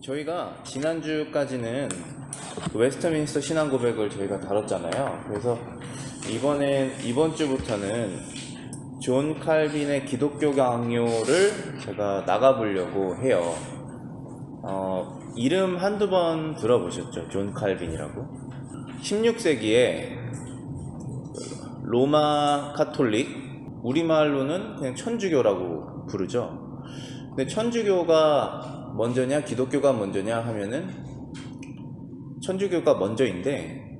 저희가 지난주까지는 웨스트민스터 신앙 고백을 저희가 다뤘잖아요. 그래서 이번 주부터는 존 칼빈의 기독교 강요를 제가 나가보려고 해요. 이름 한두 번 들어보셨죠? 존 칼빈이라고. 16세기에 로마 카톨릭, 우리말로는 그냥 천주교라고 부르죠. 근데 천주교가 먼저냐 기독교가 먼저냐 하면은 천주교가 먼저인데,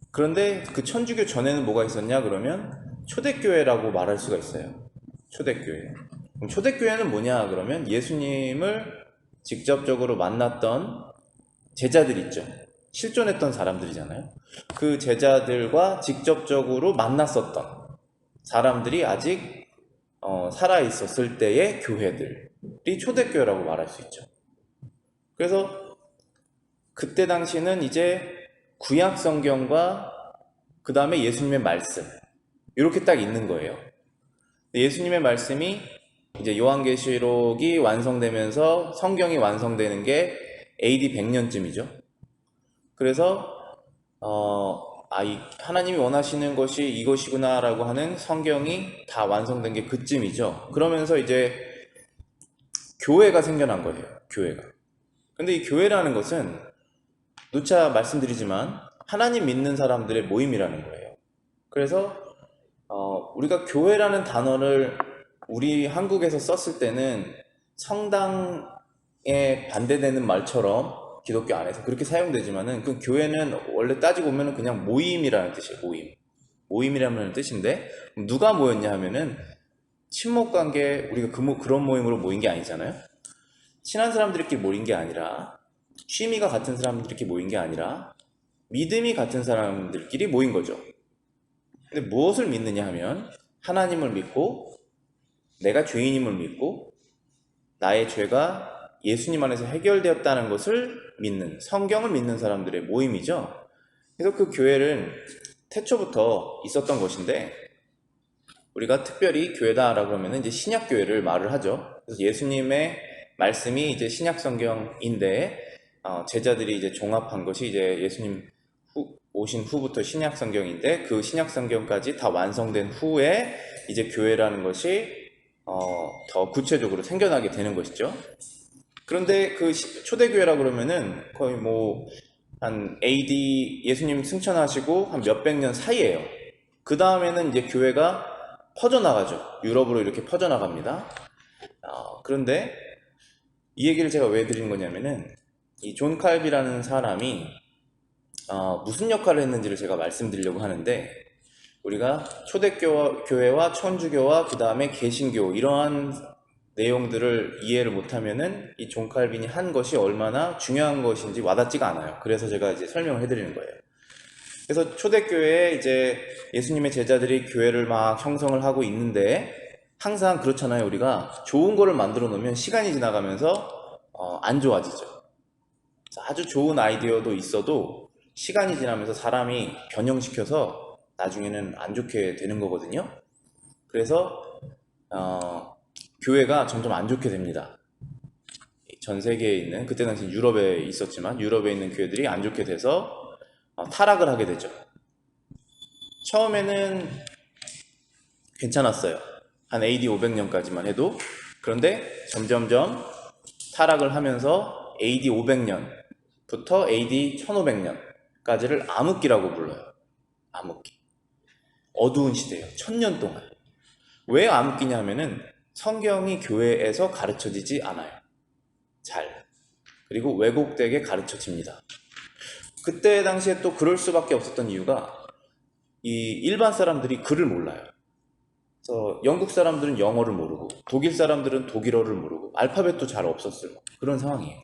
그런데 그 천주교 전에는 뭐가 있었냐 그러면 초대교회라고 말할 수가 있어요. 초대교회. 그럼 초대교회는 뭐냐 그러면 예수님을 직접적으로 만났던 제자들 있죠. 실존했던 사람들이잖아요. 그 제자들과 직접적으로 만났었던 사람들이 아직 살아있었을 때의 교회들이 초대교회라고 말할 수 있죠. 그래서 그때 당시는 이제 구약 성경과 그 다음에 예수님의 말씀 이렇게 딱 있는 거예요. 예수님의 말씀이 이제 요한계시록이 완성되면서 성경이 완성되는 게 AD 100년쯤이죠. 그래서 하나님이 원하시는 것이 이것이구나 라고 하는 성경이 다 완성된 게 그쯤이죠. 그러면서 이제 교회가 생겨난 거예요. 교회가. 근데 이 교회라는 것은 누차 말씀드리지만 하나님 믿는 사람들의 모임이라는 거예요. 그래서 우리가 교회라는 단어를 우리 한국에서 썼을 때는 성당에 반대되는 말처럼 기독교 안에서 그렇게 사용되지만은 그 교회는 원래 따지고 보면은 그냥 모임이라는 뜻이에요. 모임이라는 뜻인데, 누가 모였냐 하면은 친목관계, 우리가 그런 모임으로 모인 게 아니잖아요. 친한 사람들끼리 모인 게 아니라, 취미가 같은 사람들끼리 모인 게 아니라 믿음이 같은 사람들끼리 모인 거죠. 근데 무엇을 믿느냐 하면 하나님을 믿고, 내가 죄인임을 믿고, 나의 죄가 예수님 안에서 해결되었다는 것을 믿는, 성경을 믿는 사람들의 모임이죠. 그래서 그 교회는 태초부터 있었던 것인데, 우리가 특별히 교회다라고 하면 이제 신약교회를 말을 하죠. 그래서 예수님의 말씀이 이제 신약 성경인데, 제자들이 이제 종합한 것이 이제 예수님 오신 후부터 신약 성경인데, 그 신약 성경까지 다 완성된 후에 이제 교회라는 것이 더 구체적으로 생겨나게 되는 것이죠. 그런데 그 초대교회라고 그러면은 거의 한 AD 예수님 승천하시고 한 몇백 년 사이에요. 그 다음에는 이제 교회가 퍼져나가죠. 유럽으로 이렇게 퍼져나갑니다. 그런데 이 얘기를 제가 왜 드리는 거냐면은 이 존 칼비라는 사람이 무슨 역할을 했는지를 제가 말씀드리려고 하는데, 우리가 초대교회와 천주교와 그 다음에 개신교 이러한 내용들을 이해를 못하면은 이 존 칼빈이 한 것이 얼마나 중요한 것인지 와닿지가 않아요. 그래서 제가 이제 설명을 해드리는 거예요. 그래서 초대교회에 이제 예수님의 제자들이 교회를 막 형성을 하고 있는데, 항상 그렇잖아요. 우리가 좋은 거를 만들어 놓으면 시간이 지나가면서 안 좋아지죠. 아주 좋은 아이디어도 있어도 시간이 지나면서 사람이 변형시켜서 나중에는 안 좋게 되는 거거든요. 그래서 교회가 점점 안 좋게 됩니다. 전 세계에 있는, 그때 당시 유럽에 있었지만 유럽에 있는 교회들이 안 좋게 돼서 타락을 하게 되죠. 처음에는 괜찮았어요. 한 AD 500년까지만 해도. 그런데 점점점 타락을 하면서 AD 500년부터 AD 1500년까지를 암흑기라고 불러요. 암흑기. 어두운 시대예요. 1000년 동안. 왜 암흑기냐 하면은 성경이 교회에서 가르쳐지지 않아요. 잘. 그리고 왜곡되게 가르쳐집니다. 그때 당시에 또 그럴 수밖에 없었던 이유가 이 일반 사람들이 글을 몰라요. 그래서 영국 사람들은 영어를 모르고 독일 사람들은 독일어를 모르고 알파벳도 잘 없었어요. 그런 상황이에요.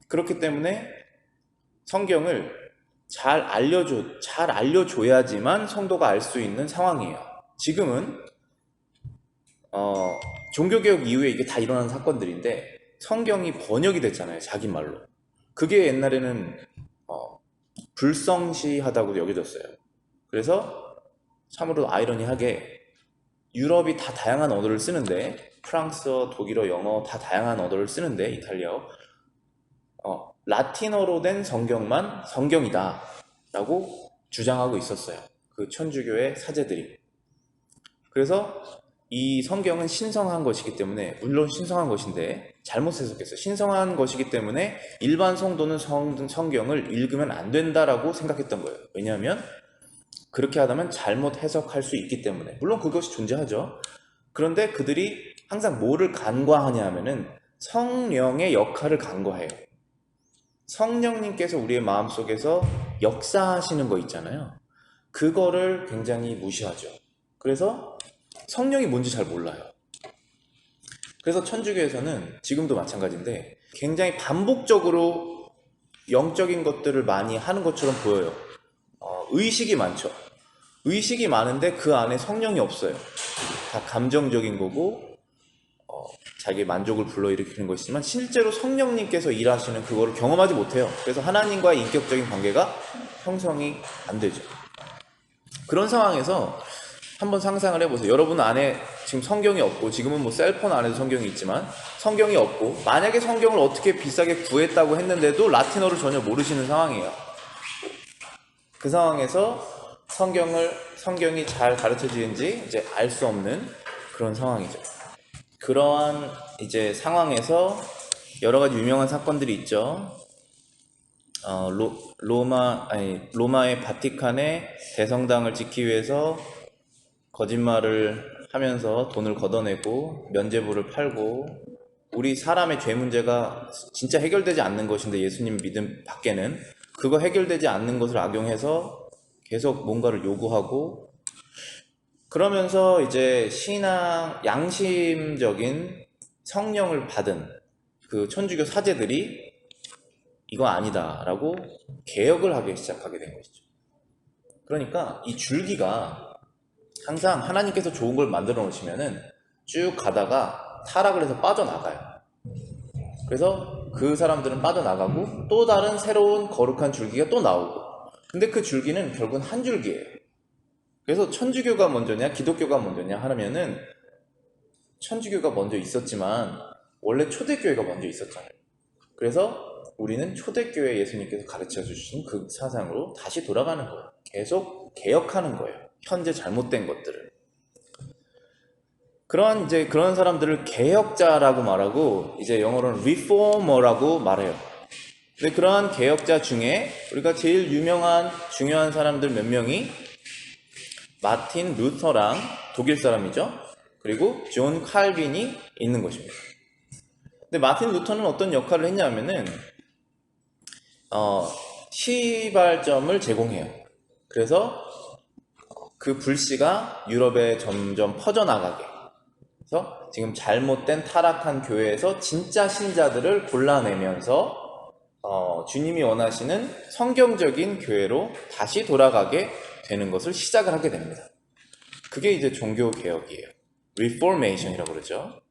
그렇기 때문에 성경을 잘 알려줘야지만 성도가 알 수 있는 상황이에요. 지금은 종교개혁 이후에 이게 다 일어난 사건들인데 성경이 번역이 됐잖아요. 자기 말로. 그게 옛날에는 불성시하다고 여겨졌어요. 그래서 참으로 아이러니하게 유럽이 다 다양한 언어를 쓰는데, 프랑스어, 독일어, 영어 다 다양한 언어를 쓰는데, 이탈리아어, 라틴어로 된 성경만 성경이다 라고 주장하고 있었어요. 그 천주교의 사제들이. 그래서 이 성경은 신성한 것이기 때문에, 물론 신성한 것인데 잘못 해석했어요. 신성한 것이기 때문에 일반 성도는 성경을 읽으면 안 된다라고 생각했던 거예요. 왜냐하면 그렇게 하다면 잘못 해석할 수 있기 때문에. 물론 그것이 존재하죠. 그런데 그들이 항상 뭐를 간과하냐 하면은 성령의 역할을 간과해요. 성령님께서 우리의 마음속에서 역사하시는 거 있잖아요. 그거를 굉장히 무시하죠. 그래서 성령이 뭔지 잘 몰라요. 그래서 천주교에서는 지금도 마찬가지인데 굉장히 반복적으로 영적인 것들을 많이 하는 것처럼 보여요. 의식이 많죠. 의식이 많은데 그 안에 성령이 없어요. 다 감정적인 거고 자기의 만족을 불러일으키는 것이지만 실제로 성령님께서 일하시는 그거를 경험하지 못해요. 그래서 하나님과의 인격적인 관계가 형성이 안 되죠. 그런 상황에서 한번 상상을 해보세요. 여러분 안에 지금 성경이 없고, 지금은 뭐 셀폰 안에도 성경이 있지만 성경이 없고, 만약에 성경을 어떻게 비싸게 구했다고 했는데도 라틴어를 전혀 모르시는 상황이에요. 그 상황에서 성경이 잘 가르쳐지는지 이제 알 수 없는 그런 상황이죠. 그러한 이제 상황에서 여러 가지 유명한 사건들이 있죠. 로마의 바티칸의 대성당을 짓기 위해서 거짓말을 하면서 돈을 걷어내고 면죄부를 팔고, 우리 사람의 죄 문제가 진짜 해결되지 않는 것인데 예수님 믿음 밖에는 그거 해결되지 않는 것을 악용해서 계속 뭔가를 요구하고, 그러면서 이제 양심적인 성령을 받은 그 천주교 사제들이 이거 아니다 라고 개혁을 하기 시작하게 된 것이죠. 그러니까 이 줄기가 항상 하나님께서 좋은 걸 만들어 놓으시면은 쭉 가다가 타락을 해서 빠져나가요. 그래서 그 사람들은 빠져나가고 또 다른 새로운 거룩한 줄기가 또 나오고, 근데 그 줄기는 결국은 한 줄기예요. 그래서 천주교가 먼저냐 기독교가 먼저냐 하면은 천주교가 먼저 있었지만 원래 초대교회가 먼저 있었잖아요. 그래서 우리는 초대교회 예수님께서 가르쳐 주신 그 사상으로 다시 돌아가는 거예요. 계속 개혁하는 거예요. 현재 잘못된 것들을. 그런 사람들을 개혁자라고 말하고, 이제 영어로는 리포머라고 말해요. 근데 그러한 개혁자 중에 우리가 제일 유명한 중요한 사람들 몇 명이 마틴 루터랑, 독일 사람이죠. 그리고 존 칼빈이 있는 것입니다. 근데 마틴 루터는 어떤 역할을 했냐면은 시발점을 제공해요. 그래서 그 불씨가 유럽에 점점 퍼져나가게. 그래서 지금 잘못된 타락한 교회에서 진짜 신자들을 골라내면서 주님이 원하시는 성경적인 교회로 다시 돌아가게 되는 것을 시작을 하게 됩니다. 그게 이제 종교 개혁이에요. 리포메이션이라고 그러죠.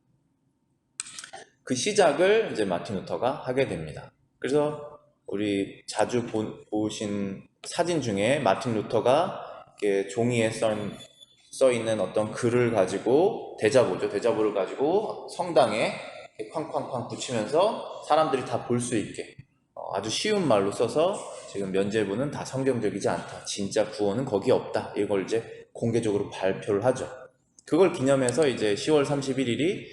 그 시작을 이제 마틴 루터가 하게 됩니다. 그래서 우리 자주 보신 사진 중에 마틴 루터가 이렇게 종이에 써 있는 어떤 글을 가지고, 대자보를 가지고 성당에 쾅쾅쾅 붙이면서 사람들이 다 볼 수 있게 아주 쉬운 말로 써서, 지금 면죄부는 다 성경적이지 않다, 진짜 구원은 거기 없다, 이걸 이제 공개적으로 발표를 하죠. 그걸 기념해서 이제 10월 31일이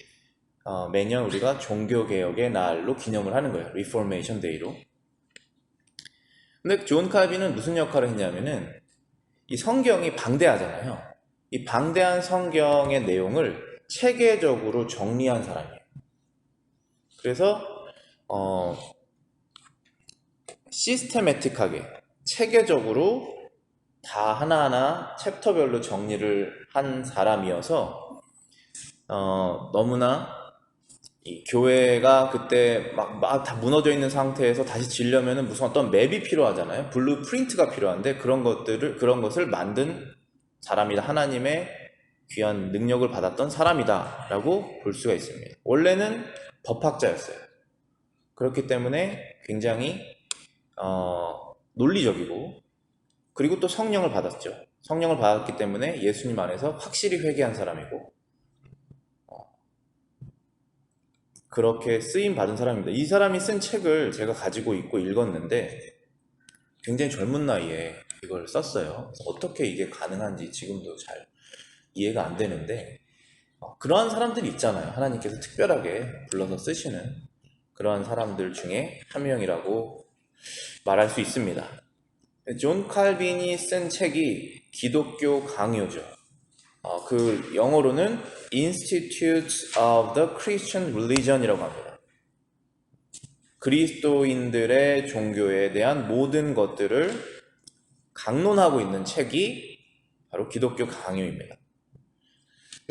매년 우리가 종교개혁의 날로 기념을 하는 거예요. 리포메이션 데이로. 근데 존 칼빈은 무슨 역할을 했냐면은, 이 성경이 방대하잖아요. 이 방대한 성경의 내용을 체계적으로 정리한 사람이에요. 그래서 시스테매틱하게, 체계적으로 다 하나하나 챕터별로 정리를 한 사람이어서 너무나 이 교회가 그때 막 다 무너져 있는 상태에서 다시 지려면은 무슨 어떤 맵이 필요하잖아요. 블루 프린트가 필요한데 그런 것을 만든 사람이다. 하나님의 귀한 능력을 받았던 사람이다 라고 볼 수가 있습니다. 원래는 법학자였어요. 그렇기 때문에 굉장히 논리적이고, 그리고 또 성령을 받았죠. 성령을 받았기 때문에 예수님 안에서 확실히 회개한 사람이고 그렇게 쓰임 받은 사람입니다. 이 사람이 쓴 책을 제가 가지고 있고 읽었는데 굉장히 젊은 나이에 이걸 썼어요. 그래서 어떻게 이게 가능한지 지금도 잘 이해가 안 되는데 그러한 사람들이 있잖아요. 하나님께서 특별하게 불러서 쓰시는 그러한 사람들 중에 한 명이라고 말할 수 있습니다. 존 칼빈이 쓴 책이 기독교 강요죠. 그 영어로는 Institutes of the Christian Religion이라고 합니다. 그리스도인들의 종교에 대한 모든 것들을 강론하고 있는 책이 바로 기독교 강요입니다.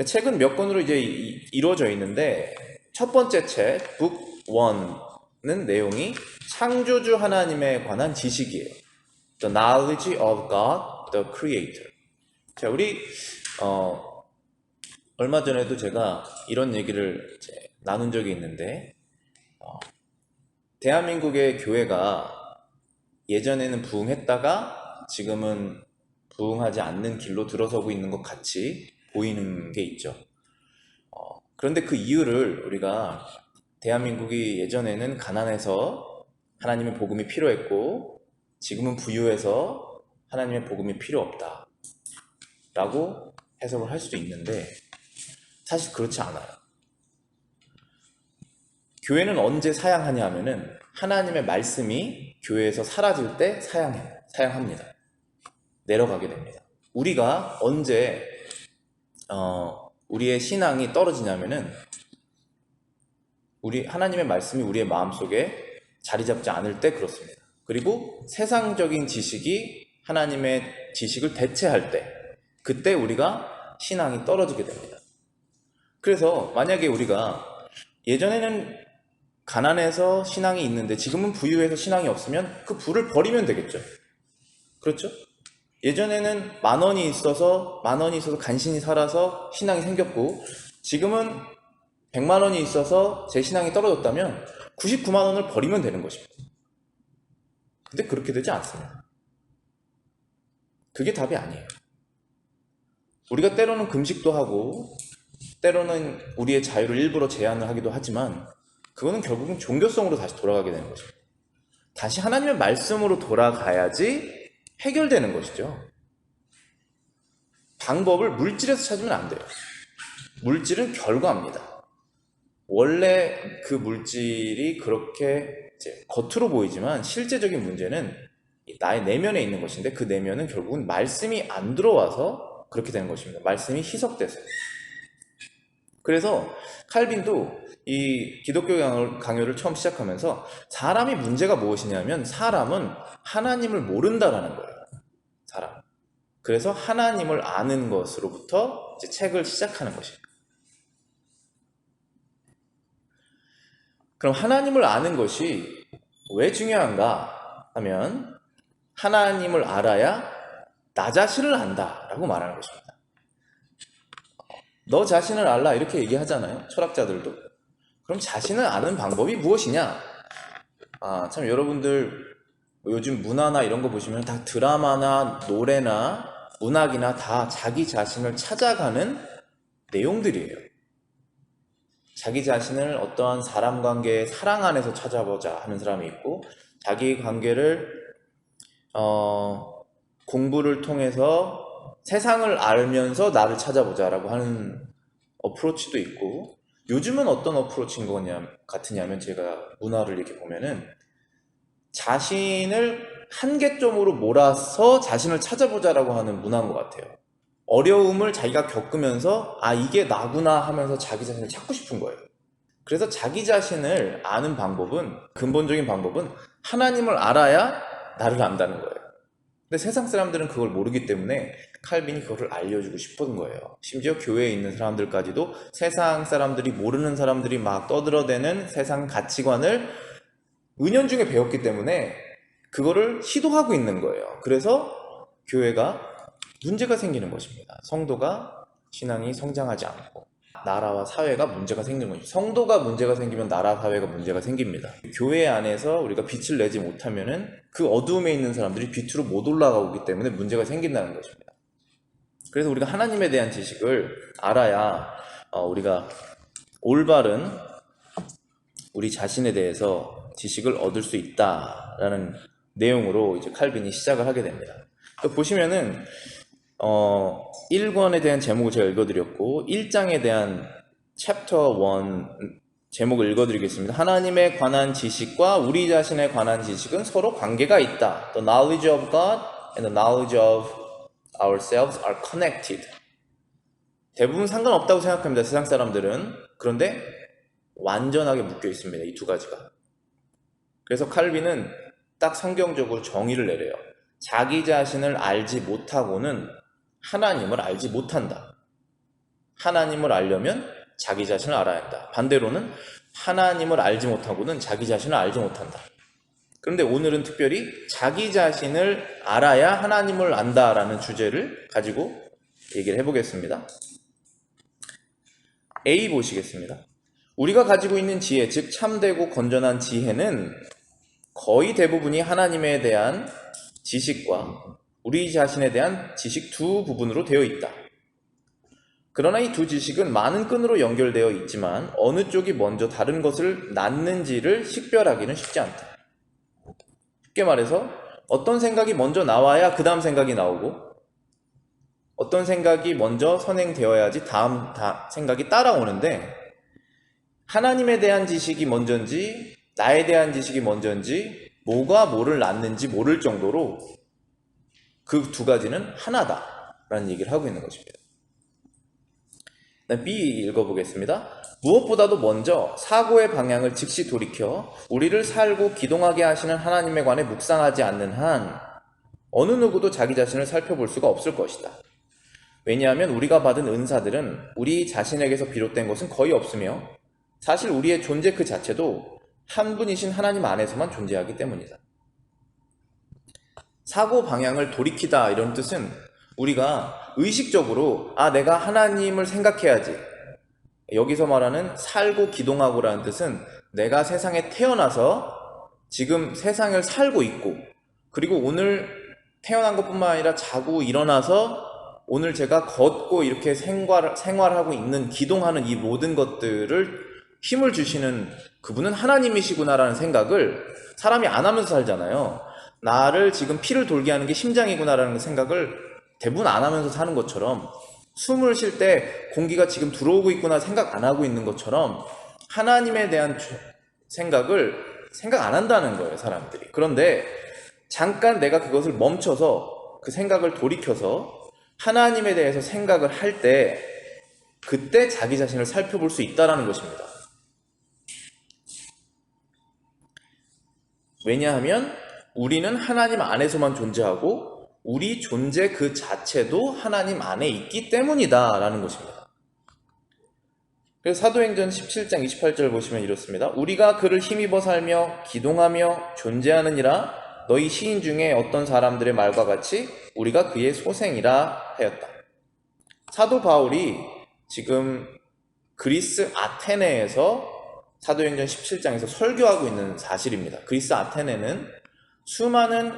책은 몇 권으로 이제 이루어져 있는데 첫 번째 책, 북 1는 내용이 창조주 하나님에 관한 지식이에요. The knowledge of God, the Creator. 자, 우리 얼마 전에도 제가 이런 얘기를 나눈 적이 있는데 대한민국의 교회가 예전에는 부흥했다가 지금은 부흥하지 않는 길로 들어서고 있는 것 같이 보이는 게 있죠. 그런데 그 이유를 우리가 대한민국이 예전에는 가난해서 하나님의 복음이 필요했고 지금은 부유해서 하나님의 복음이 필요 없다 라고 해석을 할 수도 있는데 사실 그렇지 않아요. 교회는 언제 사양하냐 하면은 하나님의 말씀이 교회에서 사라질 때 사양합니다. 내려가게 됩니다. 우리가 언제 우리의 신앙이 떨어지냐면은 하나님의 말씀이 우리의 마음속에 자리 잡지 않을 때 그렇습니다. 그리고 세상적인 지식이 하나님의 지식을 대체할 때 그때 우리가 신앙이 떨어지게 됩니다. 그래서 만약에 우리가 예전에는 가난해서 신앙이 있는데 지금은 부유해서 신앙이 없으면 그 부를 버리면 되겠죠. 그렇죠? 예전에는 만 원이 있어서 간신히 살아서 신앙이 생겼고 지금은 100만 원이 있어서 제 신앙이 떨어졌다면 99만 원을 버리면 되는 것입니다. 근데 그렇게 되지 않습니다. 그게 답이 아니에요. 우리가 때로는 금식도 하고 때로는 우리의 자유를 일부러 제한을 하기도 하지만 그거는 결국은 종교성으로 다시 돌아가게 되는 것입니다. 다시 하나님의 말씀으로 돌아가야지 해결되는 것이죠. 방법을 물질에서 찾으면 안 돼요. 물질은 결과입니다. 원래 그 물질이 그렇게 이제 겉으로 보이지만 실제적인 문제는 나의 내면에 있는 것인데 그 내면은 결국은 말씀이 안 들어와서 그렇게 되는 것입니다. 말씀이 희석돼서요. 그래서 칼빈도 이 기독교 강요를 처음 시작하면서 사람이 문제가 무엇이냐면 사람은 하나님을 모른다라는 거예요. 사람. 그래서 하나님을 아는 것으로부터 이제 책을 시작하는 것입니다. 그럼 하나님을 아는 것이 왜 중요한가 하면 하나님을 알아야 나 자신을 안다라고 말하는 것입니다. 너 자신을 알라 이렇게 얘기하잖아요. 철학자들도. 그럼 자신을 아는 방법이 무엇이냐? 참 여러분들 요즘 문화나 이런 거 보시면 다 드라마나 노래나 문학이나 다 자기 자신을 찾아가는 내용들이에요. 자기 자신을 어떠한 사람 관계의 사랑 안에서 찾아보자 하는 사람이 있고 자기 관계를 공부를 통해서 세상을 알면서 나를 찾아보자라고 하는 어프로치도 있고 요즘은 어떤 어프로치인 것 같으냐면 제가 문화를 이렇게 보면은 자신을 한계점으로 몰아서 자신을 찾아보자라고 하는 문화인 것 같아요. 어려움을 자기가 겪으면서 이게 나구나 하면서 자기 자신을 찾고 싶은 거예요. 그래서 자기 자신을 아는 방법은 근본적인 방법은 하나님을 알아야 나를 안다는 거예요. 근데 세상 사람들은 그걸 모르기 때문에 칼빈이 그거를 알려주고 싶은 거예요. 심지어 교회에 있는 사람들까지도 세상 사람들이 모르는 사람들이 막 떠들어대는 세상 가치관을 은연중에 배웠기 때문에 그거를 시도하고 있는 거예요. 그래서 교회가 문제가 생기는 것입니다. 성도가 신앙이 성장하지 않고 나라와 사회가 문제가 생기는 것입니다. 성도가 문제가 생기면 나라, 사회가 문제가 생깁니다. 교회 안에서 우리가 빛을 내지 못하면은 그 어두움에 있는 사람들이 빛으로 못 올라가기 때문에 문제가 생긴다는 것입니다. 그래서 우리가 하나님에 대한 지식을 알아야 우리가 올바른 우리 자신에 대해서 지식을 얻을 수 있다라는 내용으로 이제 칼빈이 시작을 하게 됩니다. 보시면은 1권에 대한 제목을 제가 읽어드렸고 1장에 대한 챕터 1 제목을 읽어드리겠습니다. 하나님에 관한 지식과 우리 자신에 관한 지식은 서로 관계가 있다. The knowledge of God and the knowledge of ourselves are connected. 대부분 상관없다고 생각합니다. 세상 사람들은. 그런데 완전하게 묶여 있습니다. 이 두 가지가. 그래서 칼빈은 딱 성경적으로 정의를 내려요. 자기 자신을 알지 못하고는 하나님을 알지 못한다. 하나님을 알려면 자기 자신을 알아야 한다. 반대로는 하나님을 알지 못하고는 자기 자신을 알지 못한다. 그런데 오늘은 특별히 자기 자신을 알아야 하나님을 안다라는 주제를 가지고 얘기를 해보겠습니다. A 보시겠습니다. 우리가 가지고 있는 지혜, 즉 참되고 건전한 지혜는 거의 대부분이 하나님에 대한 지식과 우리 자신에 대한 지식 두 부분으로 되어 있다. 그러나 이 두 지식은 많은 끈으로 연결되어 있지만 어느 쪽이 먼저 다른 것을 낳는지를 식별하기는 쉽지 않다. 쉽게 말해서 어떤 생각이 먼저 나와야 그 다음 생각이 나오고 어떤 생각이 먼저 선행되어야지 다음 생각이 따라오는데 하나님에 대한 지식이 먼저인지 나에 대한 지식이 먼저인지 뭐가 뭐를 낳는지 모를 정도로 그 두 가지는 하나다라는 얘기를 하고 있는 것입니다. B 읽어보겠습니다. 무엇보다도 먼저 사고의 방향을 즉시 돌이켜 우리를 살고 기동하게 하시는 하나님에 관해 묵상하지 않는 한 어느 누구도 자기 자신을 살펴볼 수가 없을 것이다. 왜냐하면 우리가 받은 은사들은 우리 자신에게서 비롯된 것은 거의 없으며 사실 우리의 존재 그 자체도 한 분이신 하나님 안에서만 존재하기 때문이다. 사고 방향을 돌이키다 이런 뜻은 우리가 의식적으로 내가 하나님을 생각해야지. 여기서 말하는 살고 기동하고라는 뜻은 내가 세상에 태어나서 지금 세상을 살고 있고 그리고 오늘 태어난 것뿐만 아니라 자고 일어나서 오늘 제가 걷고 이렇게 생활하고 있는 기동하는 이 모든 것들을 힘을 주시는 그분은 하나님이시구나라는 생각을 사람이 안 하면서 살잖아요. 나를 지금 피를 돌게 하는 게 심장이구나라는 생각을 대부분 안 하면서 사는 것처럼 숨을 쉴 때 공기가 지금 들어오고 있구나 생각 안 하고 있는 것처럼 하나님에 대한 생각을 생각 안 한다는 거예요, 사람들이. 그런데 잠깐 내가 그것을 멈춰서 그 생각을 돌이켜서 하나님에 대해서 생각을 할 때 그때 자기 자신을 살펴볼 수 있다는 것입니다. 왜냐하면 우리는 하나님 안에서만 존재하고 우리 존재 그 자체도 하나님 안에 있기 때문이다 라는 것입니다. 그래서 사도행전 17장 28절 보시면 이렇습니다. 우리가 그를 힘입어 살며 기동하며 존재하느니라 너희 시인 중에 어떤 사람들의 말과 같이 우리가 그의 소생이라 하였다. 사도 바울이 지금 그리스 아테네에서 사도행전 17장에서 설교하고 있는 사실입니다. 그리스 아테네는 수많은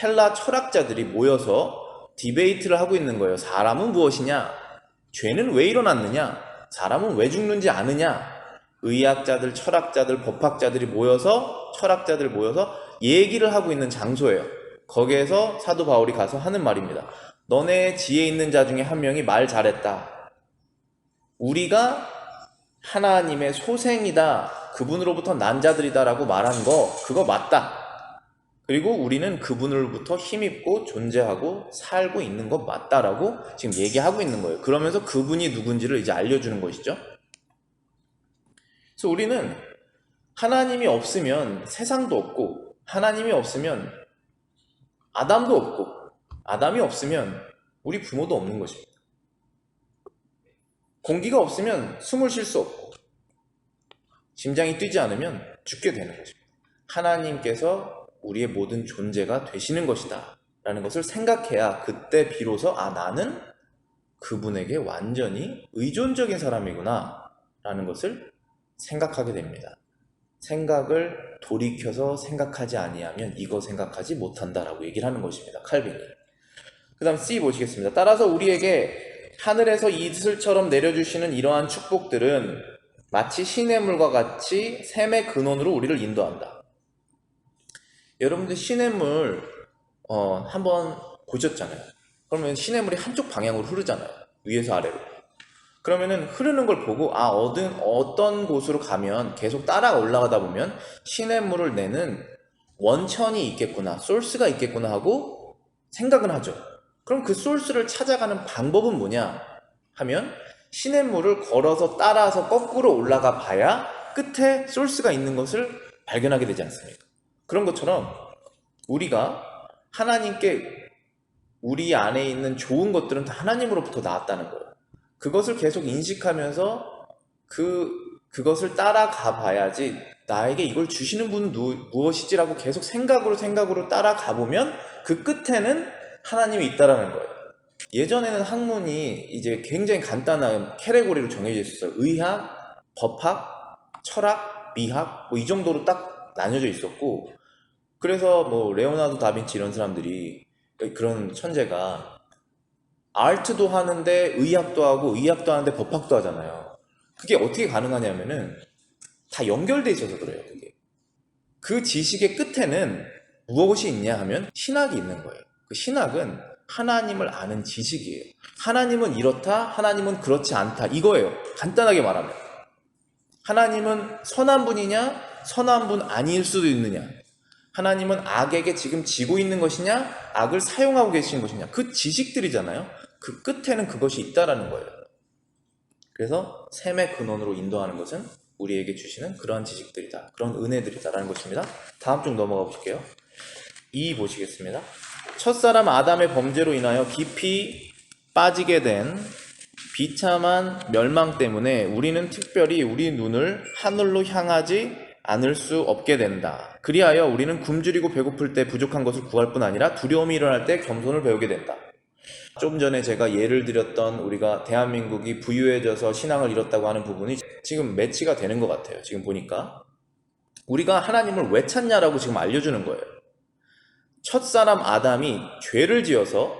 헬라 철학자들이 모여서 디베이트를 하고 있는 거예요. 사람은 무엇이냐? 죄는 왜 일어났느냐? 사람은 왜 죽는지 아느냐? 의학자들, 철학자들, 법학자들이 모여서 철학자들 모여서 얘기를 하고 있는 장소예요. 거기에서 사도 바울이 가서 하는 말입니다. 너네 지혜 있는 자 중에 한 명이 말 잘했다. 우리가 하나님의 소생이다. 그분으로부터 난 자들이다라고 말한 거 그거 맞다. 그리고 우리는 그분으로부터 힘입고 존재하고 살고 있는 거 맞다라고 지금 얘기하고 있는 거예요. 그러면서 그분이 누군지를 이제 알려주는 것이죠. 그래서 우리는 하나님이 없으면 세상도 없고 하나님이 없으면 아담도 없고 아담이 없으면 우리 부모도 없는 것입니다. 공기가 없으면 숨을 쉴 수 없고 심장이 뛰지 않으면 죽게 되는 것입니다. 하나님께서 우리의 모든 존재가 되시는 것이다 라는 것을 생각해야 그때 비로소 나는 그분에게 완전히 의존적인 사람이구나 라는 것을 생각하게 됩니다. 생각을 돌이켜서 생각하지 아니하면 이거 생각하지 못한다라고 얘기를 하는 것입니다. 칼빈이. 그 다음 C 보시겠습니다. 따라서 우리에게 하늘에서 이슬처럼 내려주시는 이러한 축복들은 마치 시냇물과 같이 샘의 근원으로 우리를 인도한다. 여러분들 시냇물 한번 보셨잖아요. 그러면 시냇물이 한쪽 방향으로 흐르잖아요. 위에서 아래로. 그러면은 흐르는 걸 보고 어떤 곳으로 가면 계속 따라 올라가다 보면 시냇물을 내는 원천이 있겠구나, 소스가 있겠구나 하고 생각은 하죠. 그럼 그 소스를 찾아가는 방법은 뭐냐 하면 시냇물을 걸어서 따라서 거꾸로 올라가 봐야 끝에 소스가 있는 것을 발견하게 되지 않습니까? 그런 것처럼 우리가 하나님께 우리 안에 있는 좋은 것들은 다 하나님으로부터 나왔다는 거예요. 그것을 계속 인식하면서 그것을 따라가 봐야지 나에게 이걸 주시는 분은 무엇이지라고 계속 생각으로 따라가 보면 그 끝에는 하나님이 있다라는 거예요. 예전에는 학문이 이제 굉장히 간단한 캐테고리로 정해져 있었어요. 의학, 법학, 철학, 미학 뭐 이 정도로 딱 나뉘어져 있었고, 그래서 뭐 레오나르도 다빈치 이런 사람들이, 그런 천재가 아트도 하는데 의학도 하고 의학도 하는데 법학도 하잖아요. 그게 어떻게 가능하냐면은 다 연결돼 있어서 그래요. 그게. 그 지식의 끝에는 무엇이 있냐 하면 신학이 있는 거예요. 그 신학은 하나님을 아는 지식이에요. 하나님은 이렇다, 하나님은 그렇지 않다, 이거예요. 간단하게 말하면 하나님은 선한 분이냐, 선한 분 아닐 수도 있느냐, 하나님은 악에게 지금 지고 있는 것이냐, 악을 사용하고 계신 것이냐, 그 지식들이잖아요. 그 끝에는 그것이 있다라는 거예요. 그래서 샘의 근원으로 인도하는 것은 우리에게 주시는 그러한 지식들이다, 그런 은혜들이다라는 것입니다. 다음 쪽 넘어가 보실게요. 2 보시겠습니다. 첫사람 아담의 범죄로 인하여 깊이 빠지게 된 비참한 멸망 때문에 우리는 특별히 우리 눈을 하늘로 향하지 않을 수 없게 된다. 그리하여 우리는 굶주리고 배고플 때 부족한 것을 구할 뿐 아니라 두려움이 일어날 때 겸손을 배우게 된다. 좀 전에 제가 예를 들었던 우리가 대한민국이 부유해져서 신앙을 잃었다고 하는 부분이 지금 매치가 되는 것 같아요. 지금 보니까 우리가 하나님을 왜 찾냐라고 지금 알려주는 거예요. 첫사람 아담이 죄를 지어서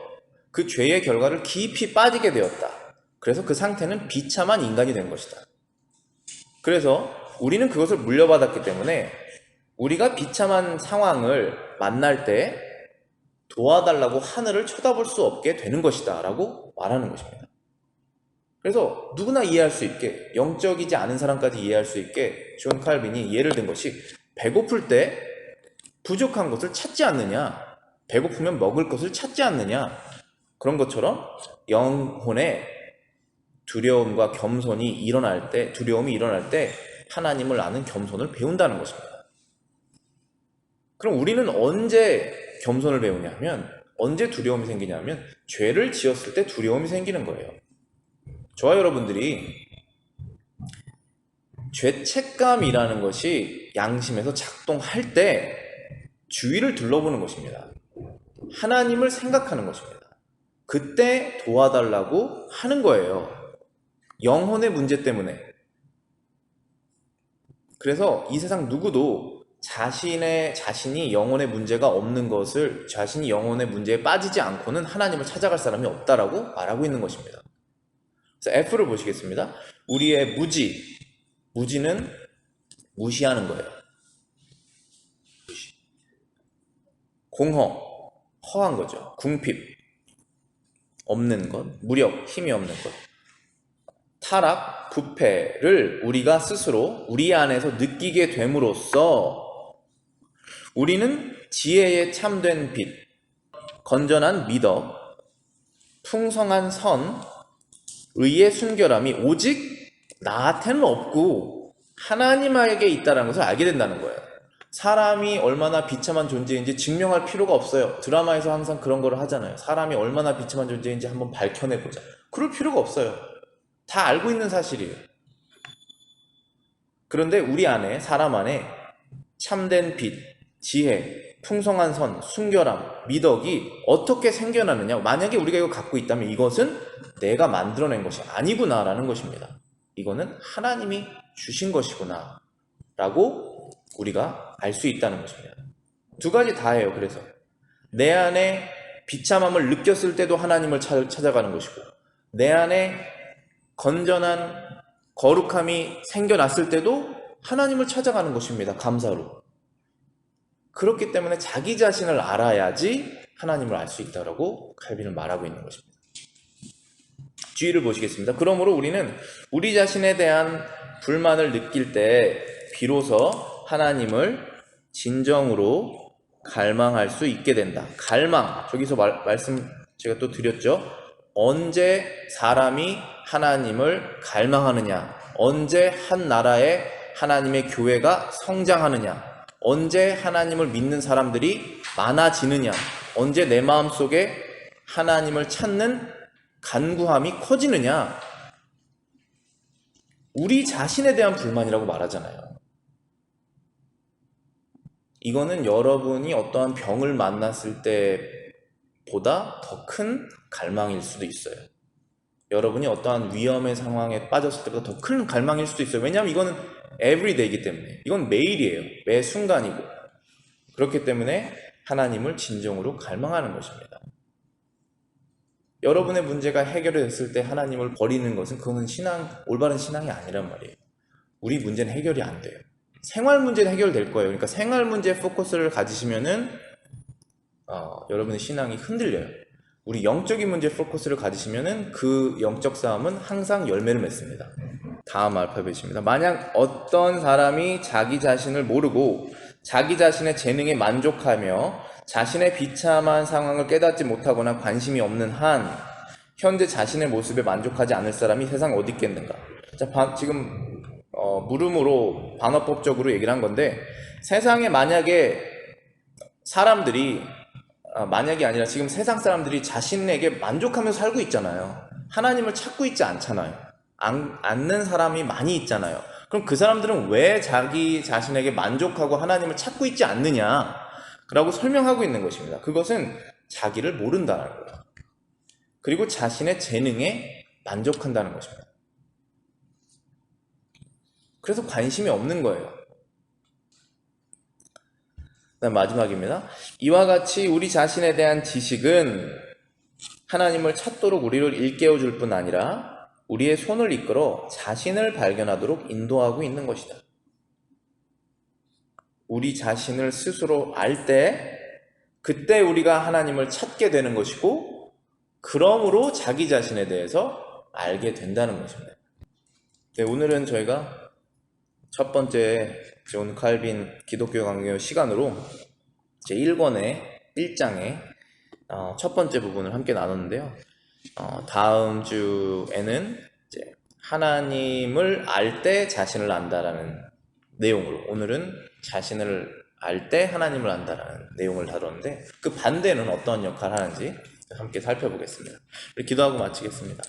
그 죄의 결과를 깊이 빠지게 되었다. 그래서 그 상태는 비참한 인간이 된 것이다. 그래서 우리는 그것을 물려받았기 때문에 우리가 비참한 상황을 만날 때 도와달라고 하늘을 쳐다볼 수 없게 되는 것이다 라고 말하는 것입니다. 그래서 누구나 이해할 수 있게, 영적이지 않은 사람까지 이해할 수 있게 존 칼빈이 예를 든 것이, 배고플 때 부족한 것을 찾지 않느냐, 배고프면 먹을 것을 찾지 않느냐, 그런 것처럼 영혼의 두려움과 겸손이 일어날 때, 두려움이 일어날 때 하나님을 아는 겸손을 배운다는 것입니다. 그럼 우리는 언제 겸손을 배우냐면, 언제 두려움이 생기냐면 죄를 지었을 때 두려움이 생기는 거예요. 저와 여러분들이 죄책감이라는 것이 양심에서 작동할 때 주위를 둘러보는 것입니다. 하나님을 생각하는 것입니다. 그때 도와달라고 하는 거예요. 영혼의 문제 때문에. 그래서 이 세상 누구도 자신이 영혼의 문제가 없는 것을, 자신이 영혼의 문제에 빠지지 않고는 하나님을 찾아갈 사람이 없다라고 말하고 있는 것입니다. 그래서 F를 보시겠습니다. 우리의 무지는 무시하는 거예요. 무시. 공허, 허한 거죠. 궁핍, 없는 것, 무력, 힘이 없는 것. 타락, 부패를 우리가 스스로 우리 안에서 느끼게 됨으로써 우리는 지혜에 참된 빛, 건전한 미덕, 풍성한 선, 의의 순결함이 오직 나한테는 없고 하나님에게 있다는 것을 알게 된다는 거예요. 사람이 얼마나 비참한 존재인지 증명할 필요가 없어요. 드라마에서 항상 그런 거를 하잖아요. 사람이 얼마나 비참한 존재인지 한번 밝혀내보자. 그럴 필요가 없어요. 다 알고 있는 사실이에요. 그런데 우리 안에, 사람 안에 참된 빛, 지혜, 풍성한 선, 순결함, 미덕이 어떻게 생겨나느냐, 만약에 우리가 이거 갖고 있다면 이것은 내가 만들어낸 것이 아니구나 라는 것입니다. 이거는 하나님이 주신 것이구나 라고 우리가 알 수 있다는 것입니다. 두 가지 다 해요. 그래서 내 안에 비참함을 느꼈을 때도 하나님을 찾아가는 것이고, 내 안에 건전한 거룩함이 생겨났을 때도 하나님을 찾아가는 것입니다. 감사로. 그렇기 때문에 자기 자신을 알아야지 하나님을 알 수 있다고 칼빈은 말하고 있는 것입니다. G를 보시겠습니다. 그러므로 우리는 우리 자신에 대한 불만을 느낄 때 비로소 하나님을 진정으로 갈망할 수 있게 된다. 갈망, 저기서 말씀 제가 또 드렸죠. 언제 사람이 하나님을 갈망하느냐, 언제 한 나라에 하나님의 교회가 성장하느냐, 언제 하나님을 믿는 사람들이 많아지느냐, 언제 내 마음속에 하나님을 찾는 간구함이 커지느냐, 우리 자신에 대한 불만이라고 말하잖아요. 이거는 여러분이 어떠한 병을 만났을 때보다 더 큰 갈망일 수도 있어요. 여러분이 어떠한 위험의 상황에 빠졌을 때보다 더 큰 갈망일 수도 있어요. 왜냐하면 이거는 everyday이기 때문에, 이건 매일이에요. 매 순간이고. 그렇기 때문에 하나님을 진정으로 갈망하는 것입니다. 여러분의 문제가 해결이 됐을 때 하나님을 버리는 것은 그거는 올바른 신앙이 아니란 말이에요. 우리 문제는 해결이 안 돼요. 생활 문제는 해결될 거예요. 그러니까 생활 문제에 포커스를 가지시면은 여러분의 신앙이 흔들려요. 우리 영적인 문제에 포커스를 가지시면은 그 영적 싸움은 항상 열매를 맺습니다. 다음 알파벳입니다. 만약 어떤 사람이 자기 자신을 모르고 자기 자신의 재능에 만족하며 자신의 비참한 상황을 깨닫지 못하거나 관심이 없는 한 현재 자신의 모습에 만족하지 않을 사람이 세상 어디 있겠는가. 자, 지금 물음으로 반어법적으로 얘기를 한 건데, 세상에 만약에 사람들이 만약이 아니라 지금 세상 사람들이 자신에게 만족하면서 살고 있잖아요. 하나님을 찾고 있지 않잖아요. 않는 사람이 많이 있잖아요. 그럼 그 사람들은 왜 자기 자신에게 만족하고 하나님을 찾고 있지 않느냐 라고 설명하고 있는 것입니다. 그것은 자기를 모른다는 거예요. 그리고 자신의 재능에 만족한다는 것입니다. 그래서 관심이 없는 거예요. 그다음 마지막입니다. 이와 같이 우리 자신에 대한 지식은 하나님을 찾도록 우리를 일깨워 줄 뿐 아니라 우리의 손을 이끌어 자신을 발견하도록 인도하고 있는 것이다. 우리 자신을 스스로 알 때, 그때 우리가 하나님을 찾게 되는 것이고, 그러므로 자기 자신에 대해서 알게 된다는 것입니다. 네, 오늘은 저희가 첫 번째 존 칼빈 기독교 강요 시간으로 제 1권의 1장의 첫 번째 부분을 함께 나눴는데요. 다음 주에는 이제 하나님을 알 때 자신을 안다라는 내용으로, 오늘은 자신을 알 때 하나님을 안다라는 내용을 다뤘는데, 그 반대는 어떤 역할을 하는지 함께 살펴보겠습니다. 우리 기도하고 마치겠습니다.